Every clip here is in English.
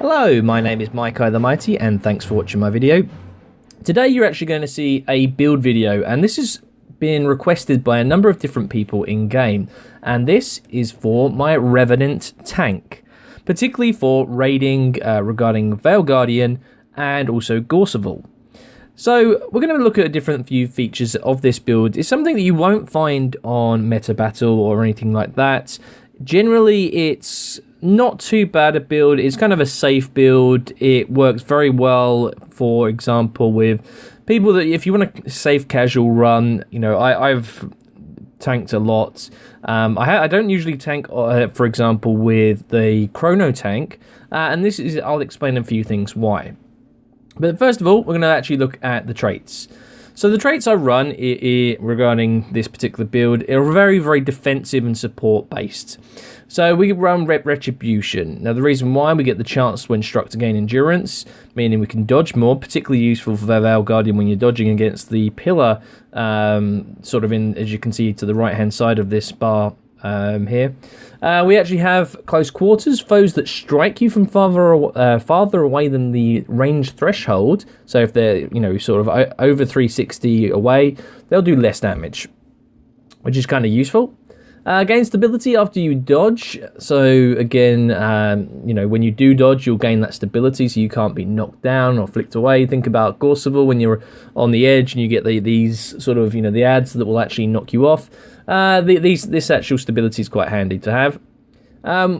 Hello, my name is Mike the Mighty, and thanks for watching my video. Today you're actually going to see a build video, and this has been requested by a number of different people in-game, and this is for my Revenant tank, particularly for raiding regarding Veil Guardian and also Gorsal. So we're going to look at a different few features of this build. It's something that you won't find on Meta Battle or anything like that. Generally, it's not too bad a build. It's kind of a safe build. It works very well, for example, with people that if you want a safe casual run, you know, I've tanked a lot. I don't usually tank, for example, with the Chrono tank, and this is, I'll explain a few things why. But first of all, we're going to actually look at the traits. So the traits I run regarding this particular build are very, very defensive and support based. So we run Retribution. Now the reason why, we get the chance when struck to gain endurance, meaning we can dodge more, particularly useful for Veil Guardian when you're dodging against the pillar, sort of in, as you can see to the right hand side of this bar here. We actually have close quarters, foes that strike you from farther away than the range threshold. So if they're, you know, sort of over 360 away, they'll do less damage, which is kind of useful. Gain stability after you dodge. So again, you know, when you do dodge, you'll gain that stability, so you can't be knocked down or flicked away. Think about Gorsal when you're on the edge and you get these sort of, you know, the ads that will actually knock you off. This actual stability is quite handy to have.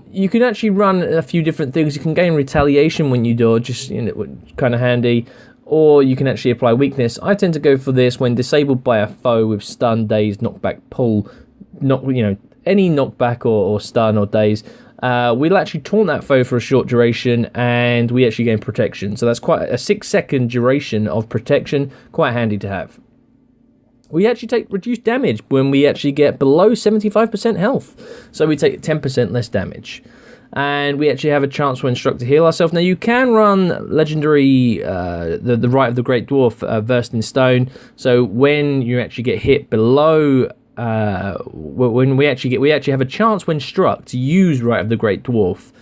You can actually run a few different things. You can gain retaliation when you dodge, just, you know, kind of handy. Or you can actually apply weakness. I tend to go for this when disabled by a foe with stun, daze, knockback, pull. You know, any knockback or stun or daze, we'll actually taunt that foe for a short duration, and we actually gain protection. So that's quite a 6-second duration of protection, quite handy to have. We actually take reduced damage when we actually get below 75% health, so we take 10% less damage. And we actually have a chance when struck to heal ourselves. Now you can run legendary, the Right of the Great Dwarf, versed in stone. So when you actually get hit below, when we actually have a chance when struck to use Right of the Great Dwarf,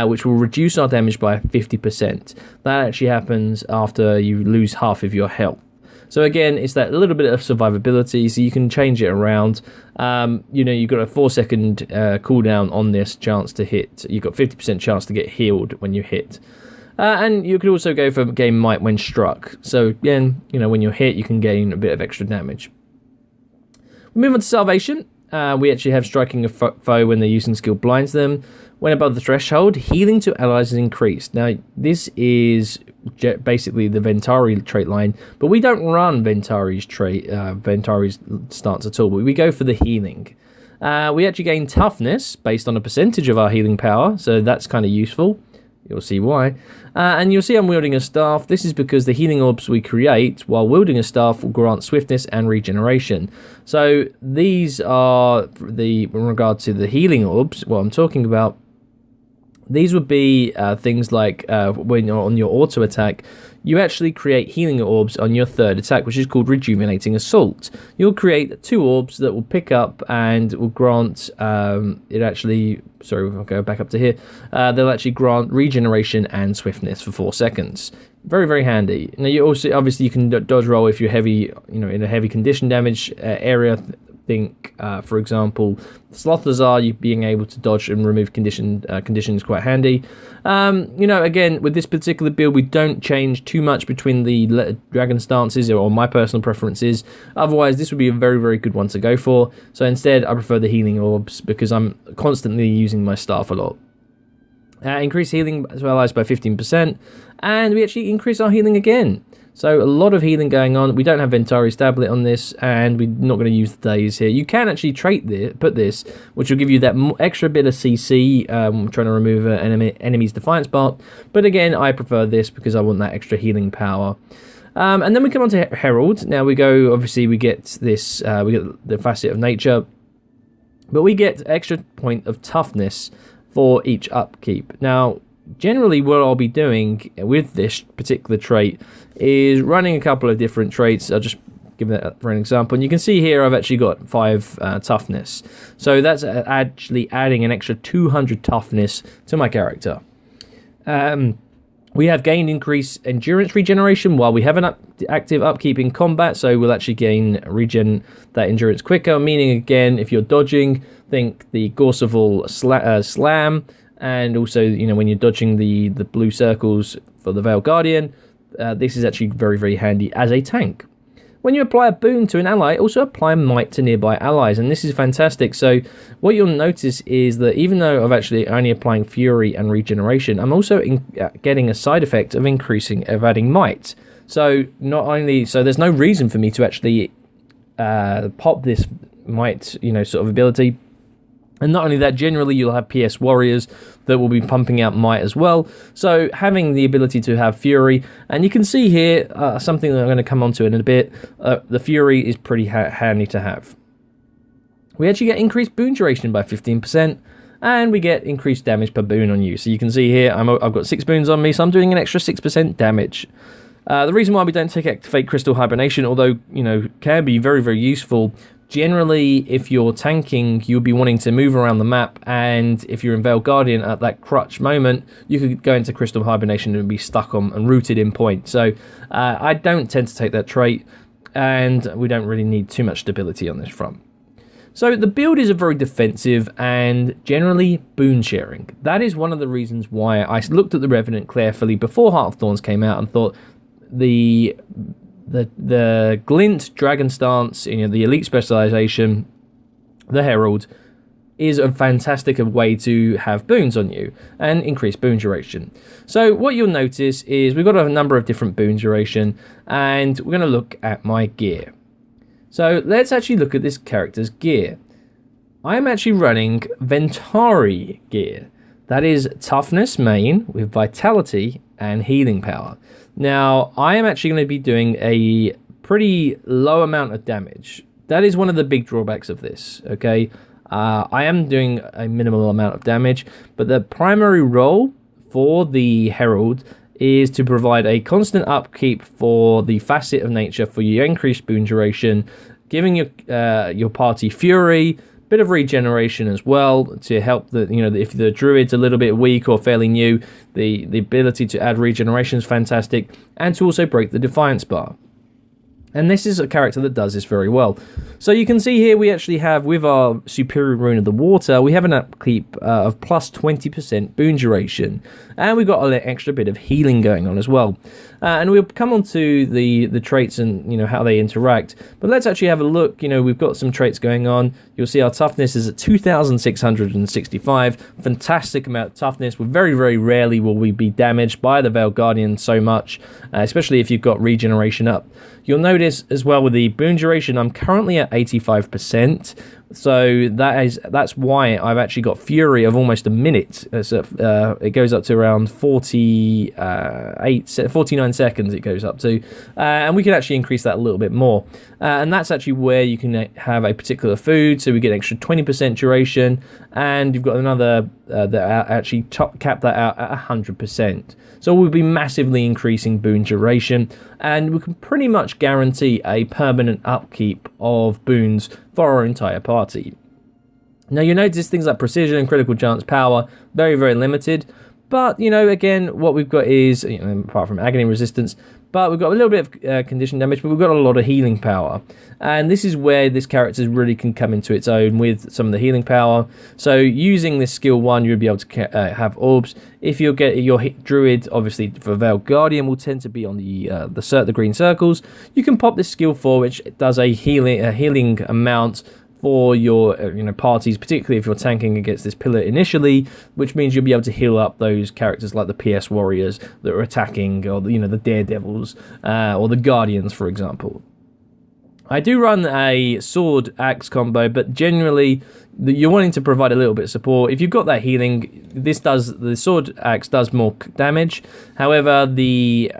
which will reduce our damage by 50%. That actually happens after you lose half of your health. So again, it's that little bit of survivability, so you can change it around. You know, you've got a 4-second cooldown on this chance to hit. You've got 50% chance to get healed when you hit. And you could also go for gain might when struck. So again, you know, when you're hit, you can gain a bit of extra damage. We move on to Salvation. We actually have striking a foe when their using skill blinds them. When above the threshold, healing to allies is increased. Now, this is basically the Ventari trait line, but we don't run Ventari's stance at all. We go for the healing. We actually gain toughness based on a percentage of our healing power, so that's kind of useful. You'll see why. And you'll see I'm wielding a staff. This is because the healing orbs we create while wielding a staff will grant swiftness and regeneration. So these are in regard to the healing orbs, what I'm talking about. These would be things like when you're on your auto attack, you actually create healing orbs on your third attack, which is called Rejuvenating Assault. You'll create 2 orbs that will pick up and will grant, it actually, sorry, I'll go back up to here. They'll actually grant regeneration and swiftness for 4 seconds. Very, very handy. Now, you also, obviously, you can dodge roll if you're heavy, you know, in a heavy condition damage area. Think, for example, Slothers are you being able to dodge and remove conditions quite handy. You know, again, with this particular build, we don't change too much between the dragon stances or my personal preferences. Otherwise, this would be a very, very good one to go for. So instead, I prefer the healing orbs because I'm constantly using my staff a lot. Increase healing to allies by 15%, and we actually increase our healing again. So a lot of healing going on. We don't have Ventari's tablet on this, and we're not going to use the days here. You can actually put this, which will give you that extra bit of CC, trying to remove an enemy's Defiance Spark. But again, I prefer this because I want that extra healing power. And then we come on to Herald. Now we go, obviously we get this, we get the Facet of Nature, but we get extra point of toughness for each upkeep. Now, generally what I'll be doing with this particular trait is running a couple of different traits. I'll just give that for an example. And you can see here I've actually got 5 toughness. So that's actually adding an extra 200 toughness to my character. We have gained increased endurance regeneration while we have an active upkeep in combat, so we'll actually gain that endurance quicker, meaning again, if you're dodging, think the Gorsal slam, and also, when you're dodging the blue circles for the Veil Guardian, this is actually very, very handy as a tank. When you apply a boon to an ally, also apply might to nearby allies, and this is fantastic. So what you'll notice is that even though I'm actually only applying fury and regeneration, I'm also getting a side effect of adding might. So there's no reason for me to actually pop this might, sort of ability. And not only that, generally you'll have PS warriors that will be pumping out might as well. So having the ability to have fury, and you can see here something that I'm going to come on to in a bit, the fury is pretty handy to have. We actually get increased boon duration by 15%, and we get increased damage per boon on you. So you can see here, I've got 6 boons on me, so I'm doing an extra 6% damage. The reason why we don't take Activate Crystal Hibernation, although, can be very, very useful. Generally, if you're tanking, you'll be wanting to move around the map, and if you're in Veil Guardian at that crutch moment, you could go into Crystal Hibernation and be stuck on and rooted in point. So I don't tend to take that trait, and we don't really need too much stability on this front. So the build is a very defensive and generally boon sharing. That is one of the reasons why I looked at the Revenant carefully before Heart of Thorns came out and thought the Glint, Dragon Stance, the Elite Specialization, the Herald, is a fantastic way to have boons on you and increase boon duration. So what you'll notice is we've got a number of different boon duration, and we're going to look at my gear. So let's actually look at this character's gear. I'm actually running Ventari gear. That is toughness main with vitality and healing power. Now, I am actually going to be doing a pretty low amount of damage. That is one of the big drawbacks of this, okay? I am doing a minimal amount of damage, but the primary role for the Herald is to provide a constant upkeep for the facet of nature for your increased boon duration, giving your party fury, bit of regeneration as well to help if the druid's a little bit weak or fairly new, the ability to add regeneration is fantastic, and to also break the defiance bar. And this is a character that does this very well. So you can see here we actually have, with our Superior Rune of the Water, we have an upkeep of plus 20% boon duration. And we've got an extra bit of healing going on as well. And we'll come on to the traits and how they interact. But let's actually have a look. We've got some traits going on. You'll see our toughness is at 2,665. Fantastic amount of toughness. Very, very rarely will we be damaged by the Veil Guardian so much, especially if you've got regeneration up. You'll notice as well with the boon duration, I'm currently at 85%. So that's why I've actually got Fury of almost a minute. It goes up to around 49 seconds it goes up to. And we can actually increase that a little bit more. And that's actually where you can have a particular food. So we get an extra 20% duration. And you've got another that actually cap that out at 100%. So we'll be massively increasing boon duration. And we can pretty much guarantee a permanent upkeep of boons for our entire party. Now you notice things like precision and critical chance power, very, very limited. But, again, what we've got is, apart from agony resistance, but we've got a little bit of condition damage, but we've got a lot of healing power. And this is where this character really can come into its own with some of the healing power. So using this skill 1, you'll be able to have orbs. If you get your druid, obviously for Veil Guardian, will tend to be on the green circles. You can pop this skill 4, which does a healing amount for your parties, particularly if you're tanking against this pillar initially, which means you'll be able to heal up those characters like the PS warriors that are attacking, or the daredevils, or the guardians, for example. I do run a sword axe combo, but generally you're wanting to provide a little bit of support. If you've got that healing, the sword axe does more damage. However, the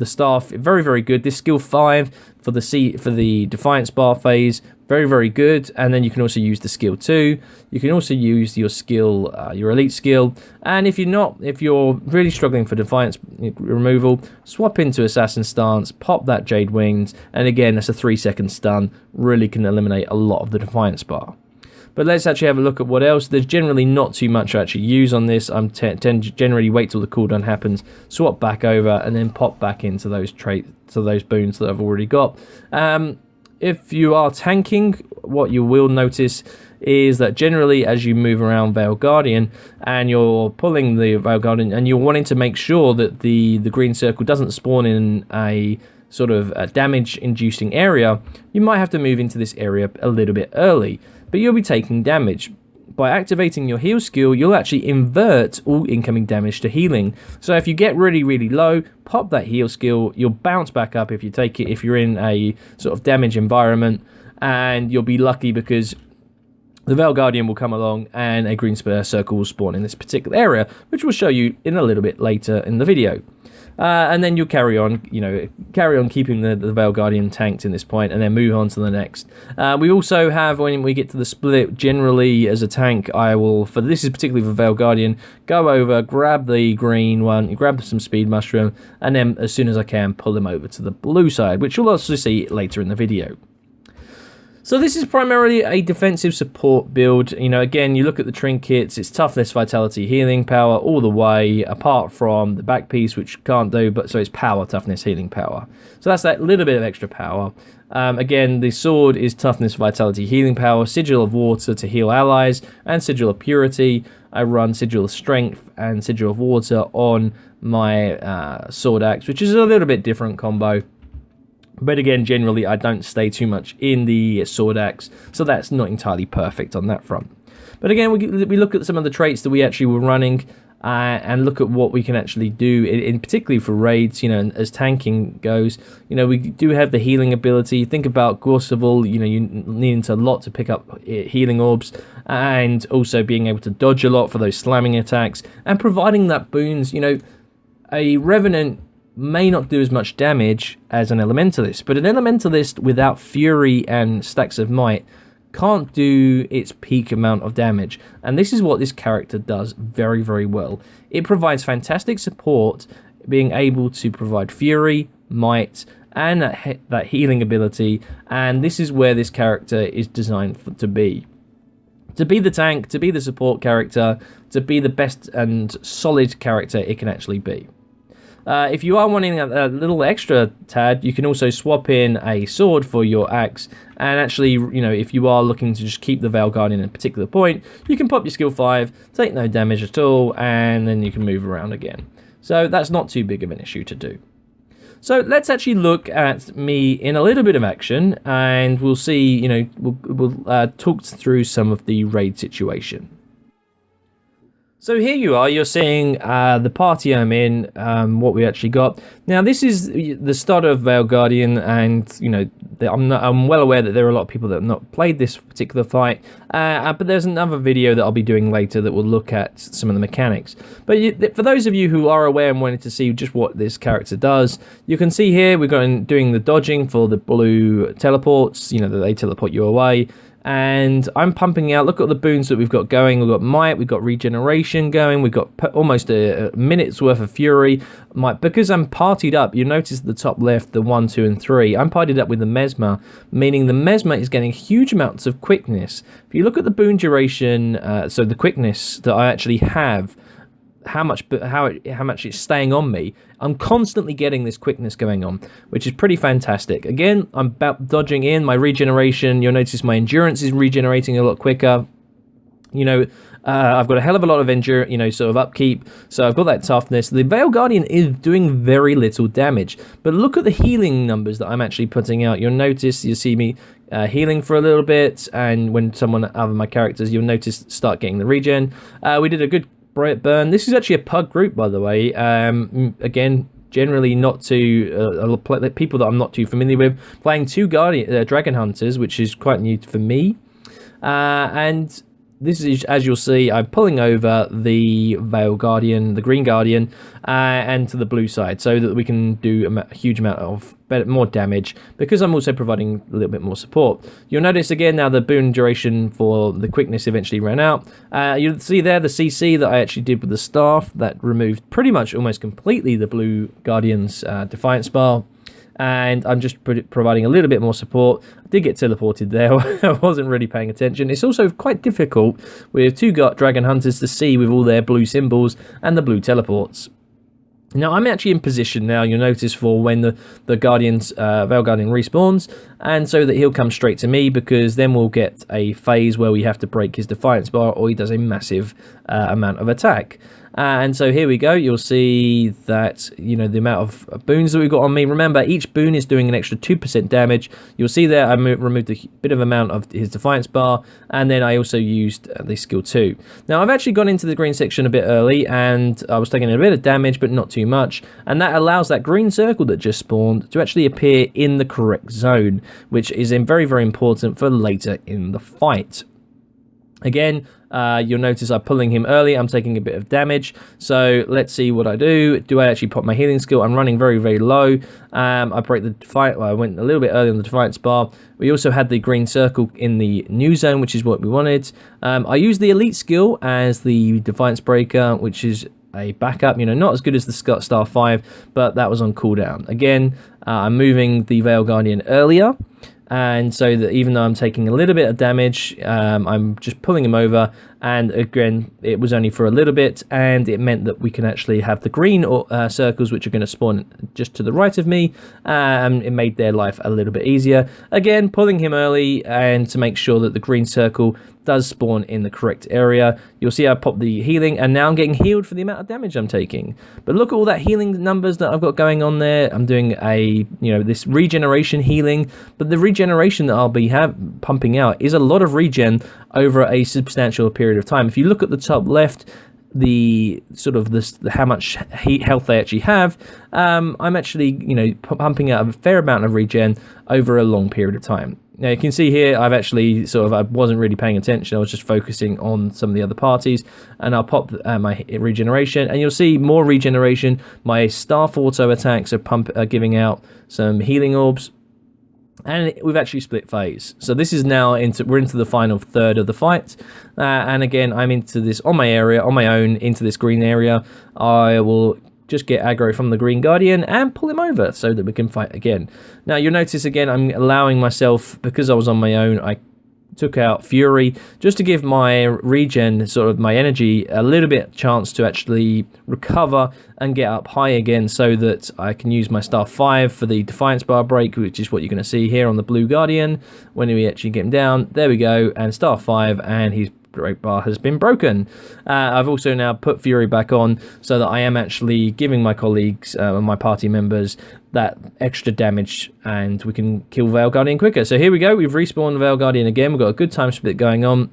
staff, very, very good. This skill 5 for the Defiance bar phase, very, very good. And then you can also use the skill 2. You can also use your skill, your elite skill. And if you're really struggling for Defiance removal, swap into Assassin Stance, pop that Jade Wings, and again, that's a 3-second stun. Really can eliminate a lot of the Defiance bar. But let's actually have a look at what else. There's generally not too much to actually use on this. I tend to generally wait till the cooldown happens, swap back over, and then pop back into those traits, to those boons that I've already got. If you are tanking, what you will notice is that generally as you move around Veil Guardian and you're pulling the Veil Guardian and you're wanting to make sure that the green circle doesn't spawn in a sort of a damage-inducing area, you might have to move into this area a little bit early, but you'll be taking damage. By activating your heal skill, you'll actually invert all incoming damage to healing. So if you get really, really low, pop that heal skill, you'll bounce back up if you take it, if you're in a sort of damage environment, and you'll be lucky because the Veil Guardian will come along and a green circle will spawn in this particular area, which we'll show you in a little bit later in the video. And then you'll carry on keeping the Veil Guardian tanked in this point, and then move on to the next. We also have, when we get to the split, generally as a tank, I will, for this is particularly for Veil Guardian, go over, grab the green one, grab some speed mushroom, and then as soon as I can, pull them over to the blue side, which you'll also see later in the video. So this is primarily a defensive support build. You know, again, you look at the trinkets, it's toughness, vitality, healing power all the way, apart from the back piece, which can't do, but so it's power, toughness, healing power. So that's that little bit of extra power. Again, the sword is toughness, vitality, healing power, sigil of water to heal allies, and sigil of purity. I run sigil of strength and sigil of water on my sword axe, which is a little bit different combo. But again, generally, I don't stay too much in the sword axe, so that's not entirely perfect on that front. But again, we look at some of the traits that we actually were running and look at what we can actually do, in particularly for raids, you know, as tanking goes. You know, we do have the healing ability. Think about Gorsal, you know, you need a lot to pick up healing orbs, and also being able to dodge a lot for those slamming attacks, and providing that boons. You know, a Revenant may not do as much damage as an Elementalist, but an Elementalist without Fury and Stacks of Might can't do its peak amount of damage, and this is what this character does very, very well. It provides fantastic support, being able to provide Fury, Might, and that healing ability, and this is where this character is designed to be. To be the tank, to be the support character, to be the best and solid character it can actually be. If you are wanting a little extra tad, you can also swap in a sword for your axe, and actually, you know, if you are looking to just keep the Veil Guardian at a particular point, you can pop your skill 5, take no damage at all, and then you can move around again. So that's not too big of an issue to do. So let's actually look at me in a little bit of action, and we'll see, you know, we'll talk through some of the raid situation. So here you are, you're seeing the party I'm in, what we actually got. Now this is the start of Veil Guardian, and you know, I'm well aware that there are a lot of people that have not played this particular fight, but there's another video that I'll be doing later that will look at some of the mechanics. But for those of you who are aware and wanted to see just what this character does, you can see here we're doing the dodging for the blue teleports, you know, that they teleport you away. And I'm pumping out, look at the boons that we've got going. We've got Might, we've got Regeneration going, we've got almost a minute's worth of Fury. Might, because I'm partied up, you notice at the top left, the 1, 2, and 3, I'm partied up with the Mesmer, meaning the Mesmer is getting huge amounts of quickness. If you look at the boon duration, so the quickness that I actually have, how much it's staying on me, I'm constantly getting this quickness going on, which is pretty fantastic. Again, I'm about dodging in my regeneration. You'll notice my endurance is regenerating a lot quicker. You know, I've got a hell of a lot of endurance, you know, sort of upkeep, so I've got that toughness. The Veil Guardian is doing very little damage, but look at the healing numbers that I'm actually putting out. You'll notice, you'll see me healing for a little bit, and when someone out of my characters, you'll notice start getting the regen. We did a good burn. This is actually a pug group, by the way. Again, generally not too people that I'm not too familiar with. Playing 2 dragon hunters, which is quite new for me. And this is, as you'll see, I'm pulling over the Veil Guardian, the Green Guardian, and to the blue side, so that we can do a huge amount of more damage, because I'm also providing a little bit more support. You'll notice again now the boon duration for the quickness eventually ran out. You'll see there the CC that I actually did with the staff that removed pretty much almost completely the blue Guardian's Defiance bar. and I'm just providing a little bit more support. I did get teleported there. I wasn't really paying attention. It's also quite difficult with 2 dragon hunters to see with all their blue symbols and the blue teleports. Now, I'm actually in position now, you'll notice, for when the Guardian's, Veil Guardian respawns, and so that he'll come straight to me, because then we'll get a phase where we have to break his Defiance bar, or he does a massive amount of attack. And so here we go. You'll see that, you know, the amount of boons that we've got on me. Remember, each boon is doing an extra 2% damage. You'll see there I removed a bit of amount of his Defiance bar, and then I also used the skill 2. Now, I've actually gone into the green section a bit early, and I was taking a bit of damage, but not too much. And that allows that green circle that just spawned to actually appear in the correct zone, which is very, very important for later in the fight. Again, you'll notice I'm pulling him early. I'm taking a bit of damage. So let's see what I do. Do I actually pop my healing skill? I'm running very, very low. I break the Defiance. Well, I went a little bit early on the Defiance bar. We also had the green circle in the new zone, which is what we wanted. I used the elite skill as the Defiance breaker, which is a backup, you know, not as good as the Star 5, but that was on cooldown. Again, I'm moving the Veil Guardian earlier, and so that even though I'm taking a little bit of damage, I'm just pulling him over, and again, it was only for a little bit, and it meant that we can actually have the green circles, which are going to spawn just to the right of me, and it made their life a little bit easier. Again, pulling him early, and to make sure that the green circle does spawn in the correct area. You'll see I pop the healing, and now I'm getting healed for the amount of damage I'm taking. But look at all that healing numbers that I've got going on there. I'm doing this regeneration healing, but the regeneration that I'll be pumping out is a lot of regen over a substantial period of time. If you look at the top left, how much health they actually have, I'm actually pumping out a fair amount of regen over a long period of time. Now you can see here I've actually I wasn't really paying attention. I was just focusing on some of the other parties, and I'll pop my regeneration, and you'll see more regeneration. My staff auto attacks are giving out some healing orbs, and we've actually split phase. So this is now we're into the final third of the fight, and again I'm into this on my own into this green area. I will just get aggro from the Green Guardian and pull him over so that we can fight again. Now you'll notice again I'm allowing myself, because I was on my own, I took out Fury just to give my regen, my energy, a little bit chance to actually recover and get up high again, so that I can use my Star 5 for the Defiance bar break, which is what you're going to see here on the Blue Guardian when we actually get him down. There we go, and Star 5, and he's break bar has been broken. I've also now put Fury back on, so that I am actually giving my colleagues and my party members that extra damage, and we can kill Veil Guardian quicker. So here we go, we've respawned Veil Guardian again. We've got a good time split going on.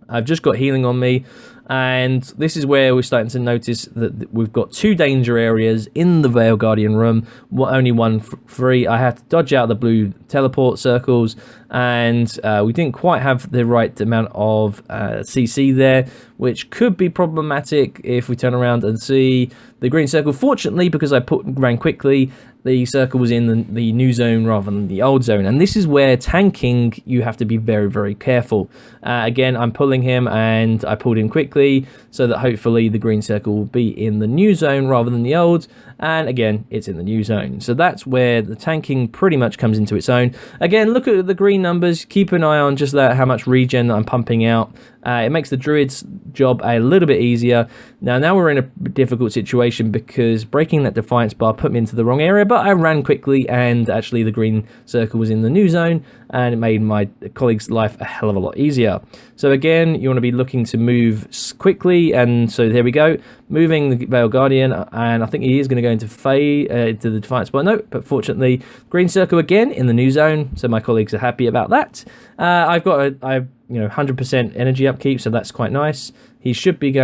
I've just got healing on me, and this is where we're starting to notice that we've got 2 danger areas in the Veil Guardian room, only one free. I had to dodge out the blue teleport circles, and we didn't quite have the right amount of CC there, which could be problematic if we turn around and see the green circle. Fortunately, because I ran quickly, the circle was in the new zone rather than the old zone, and this is where tanking, you have to be very, very careful. Again, I'm pulling him, and I pulled him quickly so that hopefully the green circle will be in the new zone rather than the old, and again, it's in the new zone. So that's where the tanking pretty much comes into its own. Again, look at the green numbers, keep an eye on just how much regen that I'm pumping out. It makes the druid's job a little bit easier. Now we're in a difficult situation, because breaking that Defiance bar put me into the wrong area, but I ran quickly, and actually the green circle was in the new zone, and it made my colleague's life a hell of a lot easier. So again, you want to be looking to move quickly, and so there we go, moving the Veil Guardian, and I think he is going to go into the Defiance bar. No, but fortunately, green circle again in the new zone, so my colleagues are happy about that. I've got 100% energy upkeep, so that's quite nice. He should be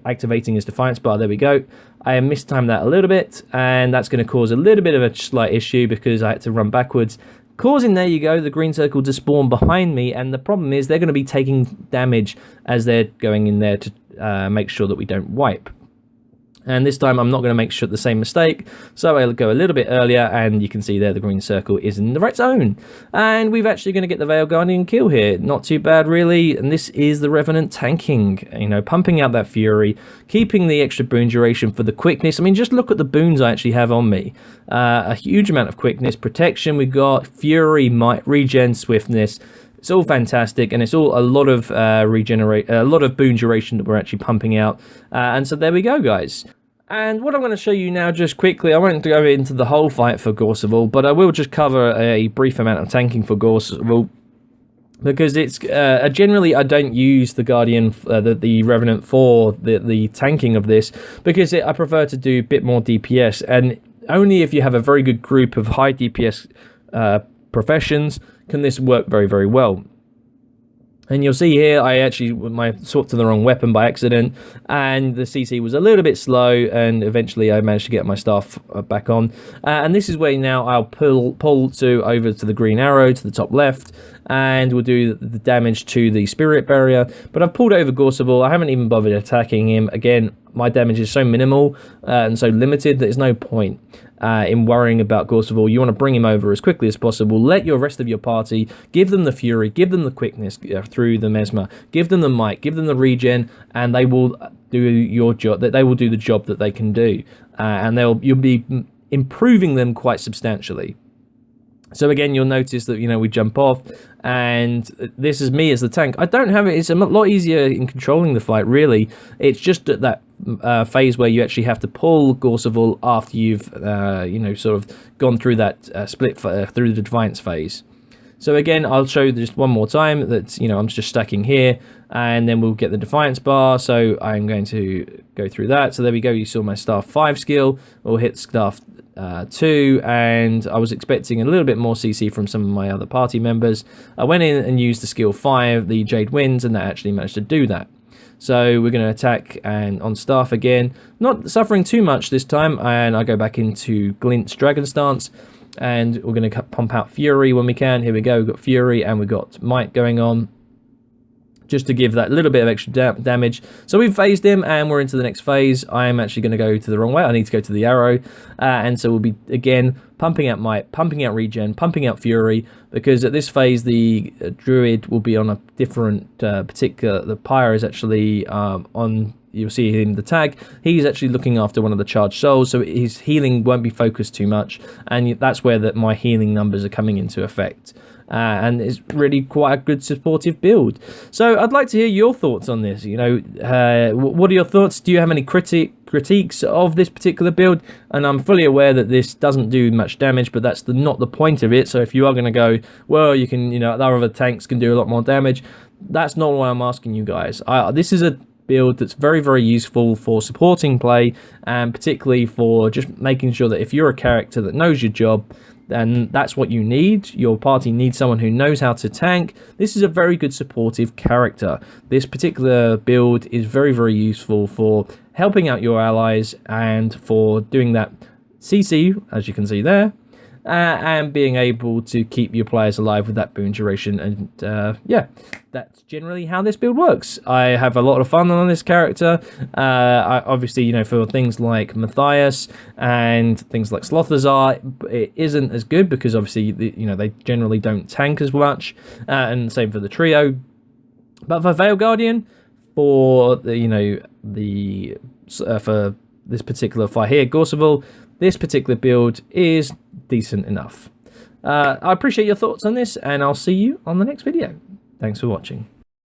activating his Defiance bar. There we go. I mistimed that a little bit, and that's going to cause a little bit of a slight issue, because I had to run backwards, causing, there you go, the green circle to spawn behind me. And the problem is they're going to be taking damage as they're going in there to make sure that we don't wipe. And this time I'm not going to make the same mistake, so I'll go a little bit earlier, and you can see there the green circle is in the right zone. And we've actually going to get the Veil Guardian kill here. Not too bad, really. And this is the Revenant tanking, you know, pumping out that Fury, keeping the extra boon duration for the quickness. I mean, just look at the boons I actually have on me. A huge amount of quickness, protection we got, Fury, might, regen, swiftness. It's all fantastic, and it's all a lot of a lot of boon duration that we're actually pumping out. And so there we go, guys. And what I'm going to show you now, just quickly, I won't go into the whole fight for Gorsal, but I will just cover a brief amount of tanking for Gorsal, because it's generally I don't use the Guardian, the Revenant for the tanking of this, because I prefer to do a bit more DPS, and only if you have a very good group of high DPS professions can this work very, very well. And you'll see here, I actually swapped to the wrong weapon by accident, and the CC was a little bit slow, and eventually I managed to get my staff back on. And this is where now I'll pull over to the green arrow to the top left, and we'll do the damage to the spirit barrier. But I've pulled over Gorsal. I haven't even bothered attacking him. Again, my damage is so minimal and so limited that there's no point in worrying about Gorsal. You want to bring him over as quickly as possible. Let your rest of your party, give them the Fury, give them the quickness through the Mesmer, give them the might, give them the regen, and they will do your job. They will do the job that they can do, and you'll be improving them quite substantially. So again, you'll notice that, you know, we jump off, and this is me as the tank. I don't have it. It's a lot easier in controlling the fight, really. It's just at that phase where you actually have to pull Gorsal after you've, you know, sort of gone through that split through the Defiance phase. So again, I'll show you just one more time that, you know, I'm just stacking here, and then we'll get the Defiance bar. So I'm going to go through that. So there we go. You saw my staff 5 skill. We'll hit staff 2, and I was expecting a little bit more CC from some of my other party members. I went in and used the skill 5, the Jade Winds, and that actually managed to do that. So we're going to attack and on staff again, not suffering too much this time, and I go back into Glint's Dragon Stance, and we're going to pump out Fury when we can. Here we go, we've got Fury and we've got Might going on, just to give that little bit of extra damage. So we've phased him, and we're into the next phase. I am actually going to go to the wrong way. I need to go to the arrow, and so we'll be, again, pumping out Might, pumping out Regen, pumping out Fury, because at this phase, the Druid will be on a different the Pyre is actually on, you'll see in the tag, he's actually looking after one of the charged souls, so his healing won't be focused too much, and that's where my healing numbers are coming into effect. And it's really quite a good supportive build. So I'd like to hear your thoughts on this. You know, what are your thoughts? Do you have any critiques of this particular build? And I'm fully aware that this doesn't do much damage, but that's not the point of it. So if you are going to go, well, you can, you know, our other tanks can do a lot more damage, that's not what I'm asking you guys. This is a build that's very, very useful for supporting play, and particularly for just making sure that if you're a character that knows your job, then that's what you need. Your party needs someone who knows how to tank. This is a very good supportive character. This particular build is very, very useful for helping out your allies and for doing that CC, as you can see there, and being able to keep your players alive with that boon duration. And yeah, that's generally how this build works. I have a lot of fun on this character. Obviously, you know, for things like Matthias and things like Slothazar, it isn't as good because obviously, you know, they generally don't tank as much, and same for the trio. But for Veil Guardian, for the, you know, the for this particular fight here, Gorsal, this particular build is decent enough. I appreciate your thoughts on this, and I'll see you on the next video. Thanks for watching.